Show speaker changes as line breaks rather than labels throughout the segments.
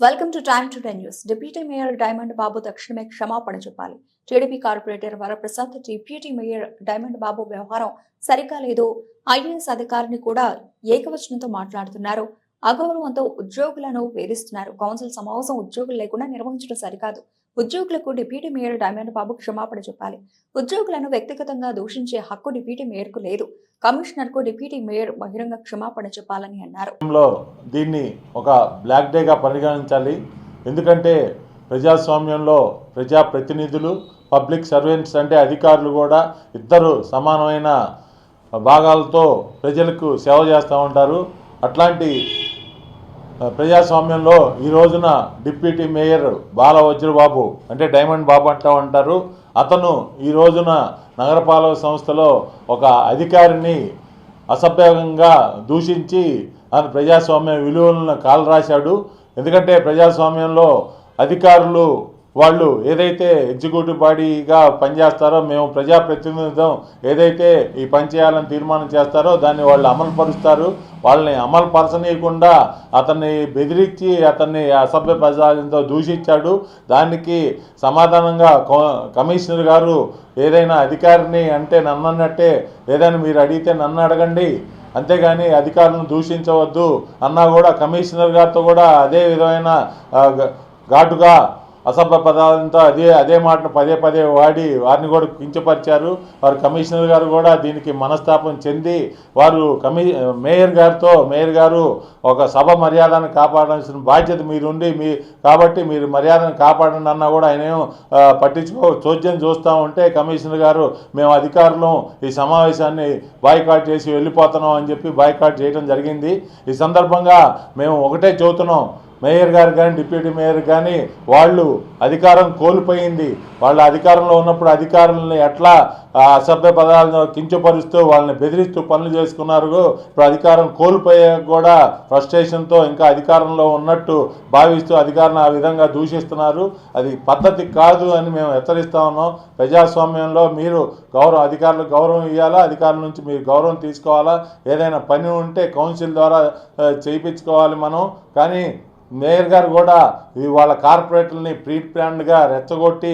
Welcome to time to ten news. Deputy mayor Diamond Babu తక్షణమే క్షమాపణ చెప్పాలి. TDP corporator Varaprasad deputy mayor Diamond Babu వ్యవహారం సరిగా లేదు. ఐఏఎస్ అధికారిని కూడా ఏకవచనంతో మాట్లాడుతున్నారు. అగౌరవంతో ఉద్యోగులను వేధిస్తున్నారు. కౌన్సిల్ సమావేశం ఉద్యోగులు లేకుండా నిర్వహించడం సరికాదు. ఉద్యోగులకు డిప్యూటీ మేయర్ డైమండ్ బాబు క్షమాపణ చెప్పాలి. ఉద్యోగులను వ్యక్తిగతంగా దూషించే హక్కు డిప్యూటీ మేయర్కు లేదు. కమిషనర్కు డిప్యూటీ మేయర్ బహిరంగ క్షమాపణ చెప్పాలని అన్నారు.
దీన్ని ఒక బ్లాక్ డేగా పరిగణించాలి. ఎందుకంటే ప్రజాస్వామ్యంలో ప్రజాప్రతినిధులు, పబ్లిక్ సర్వెంట్స్ అంటే అధికారులు కూడా ఇద్దరు సమానమైన భాగాలతో ప్రజలకు సేవ చేస్తూ ఉంటారు. అట్లాంటి ప్రజాస్వామ్యంలో ఈ రోజున డిప్యూటీ మేయర్ బాల వజ్రబాబు అంటే డైమండ్ బాబు అంటూ ఉంటారు. అతను ఈ రోజున నగరపాలక సంస్థలో ఒక అధికారిని అసభ్యంగా దూషించి ఆయన ప్రజాస్వామ్య విలువలను కాలరాశాడు. ఎందుకంటే ప్రజాస్వామ్యంలో అధికారులు వాళ్ళు ఏదైతే ఎగ్జిక్యూటివ్ బాడీగా పనిచేస్తారో, మేము ప్రజాప్రతినిధులం ఏదైతే ఈ పని చేయాలని తీర్మానం చేస్తారో దాన్ని వాళ్ళు అమలు పరుస్తారు. వాళ్ళని అమలు పరచనీయకుండా అతన్ని బెదిరించి అతన్ని అసభ్య పదాలతో దూషించాడు. దానికి సమాధానంగా కమిషనర్ గారు ఏదైనా అధికారిని అంటే నన్ను అన్నట్టే, ఏదైనా మీరు అడిగితే నన్ను అడగండి, అంతేగాని అధికారులను దూషించవద్దు అన్నా కూడా కమిషనర్ గారితో కూడా అదే విధమైన ఘాటుగా అసభ్య పదాలతో అదే మాటను పదే పదే వాడి వారిని కూడా కించపరిచారు. వారు కమిషనర్ గారు కూడా దీనికి మనస్తాపం చెంది వారు మేయర్ గారు ఒక సభ మర్యాదను కాపాడాల్సిన బాధ్యత మీరుండి కాబట్టి మీరు మర్యాదను కాపాడండి అన్నా కూడా ఆయన చోద్యం చూస్తూ ఉంటే కమిషనర్ గారు మేము అధికారులు ఈ సమావేశాన్ని బాయ్కాట్ చేసి వెళ్ళిపోతున్నాం అని చెప్పి బాయ్కాట్ చేయడం జరిగింది. ఈ సందర్భంగా మేము ఒకటే చెబుతున్నాం, మేయర్ గారు కానీ డిప్యూటీ మేయర్ కానీ వాళ్ళు అధికారం కోల్పోయింది. వాళ్ళ అధికారంలో ఉన్నప్పుడు అధికారులని ఎట్లా అసభ్య పదాలను కించపరుస్తూ వాళ్ళని బెదిరిస్తూ పనులు చేసుకున్నారు. ఇప్పుడు అధికారం కోల్పోయాక కూడా ఫ్రస్ట్రేషన్తో ఇంకా అధికారంలో ఉన్నట్టు భావిస్తూ అధికారులను ఆ విధంగా దూషిస్తున్నారు. అది పద్ధతి కాదు అని మేము హెచ్చరిస్తా ఉన్నాం. ప్రజాస్వామ్యంలో మీరు అధికారులకు గౌరవం ఇవ్వాలా, అధికారుల నుంచి మీరు గౌరవం తీసుకోవాలా. ఏదైనా పని ఉంటే కౌన్సిల్ ద్వారా చేయించుకోవాలి మనం. కానీ మేయర్ గారు కూడా వాళ్ళ కార్పొరేటర్ని ప్రీ ప్లాన్డ్గా రెచ్చగొట్టి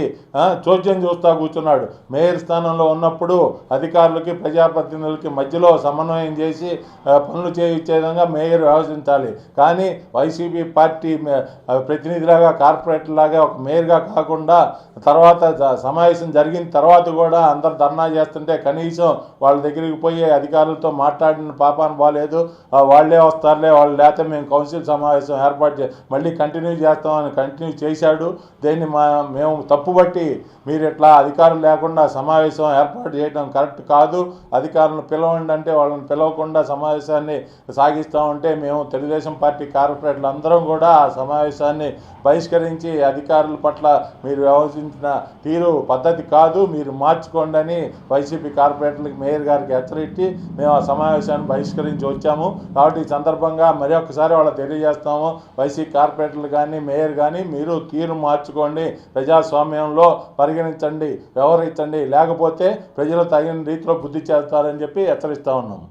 చోద్యం చూస్తూ కూర్చున్నాడు. మేయర్ స్థానంలో ఉన్నప్పుడు అధికారులకి ప్రజాప్రతినిధులకి మధ్యలో సమన్వయం చేసి పనులు చేయించే విధంగా మేయర్ వ్యవహరించాలి. కానీ వైసీపీ పార్టీ ప్రతినిధిలాగా కార్పొరేటర్లాగా ఒక మేయర్గా కాకుండా తర్వాత సమావేశం జరిగిన తర్వాత కూడా అందరు ధర్నా చేస్తుంటే కనీసం వాళ్ళ దగ్గరికి పోయి అధికారులతో మాట్లాడిన పాపాన్ని బాలేదు. వాళ్ళే వస్తారులే, వాళ్ళు లేకపోతే మేము కౌన్సిల్ సమావేశం ఏర్పాటు మళ్ళీ కంటిన్యూ చేస్తామని కంటిన్యూ చేశాడు. దీన్ని మేము తప్పుబట్టి మీరు ఇట్లా అధికారులు లేకుండా సమావేశం ఏర్పాటు చేయడం కరెక్ట్ కాదు, అధికారులను పిలవండి అంటే వాళ్ళని పిలవకుండా సమావేశాన్ని సాగిస్తూ ఉంటే మేము తెలుగుదేశం పార్టీ కార్పొరేటర్లు అందరం కూడా ఆ సమావేశాన్ని బహిష్కరించి అధికారుల పట్ల మీరు వ్యవహరించిన తీరు పద్ధతి కాదు, మీరు మార్చుకోండి అని వైసీపీ కార్పొరేటర్లకు మేయర్ గారికి హెచ్చరించి మేము ఆ సమావేశాన్ని బహిష్కరించి వచ్చాము. కాబట్టి ఈ సందర్భంగా మరి ఒక్కసారి వాళ్ళకి తెలియజేస్తాము, వైసీపీ కార్పొరేటర్లు కానీ మేయర్ కానీ మీరు తీరు మార్చుకోండి, ప్రజాస్వామ్యంలో పరిగణించండి, వ్యవహరించండి, లేకపోతే ప్రజలు తగిన రీతిలో బుద్ధి చేస్తారని చెప్పి హెచ్చరిస్తూ ఉన్నాము.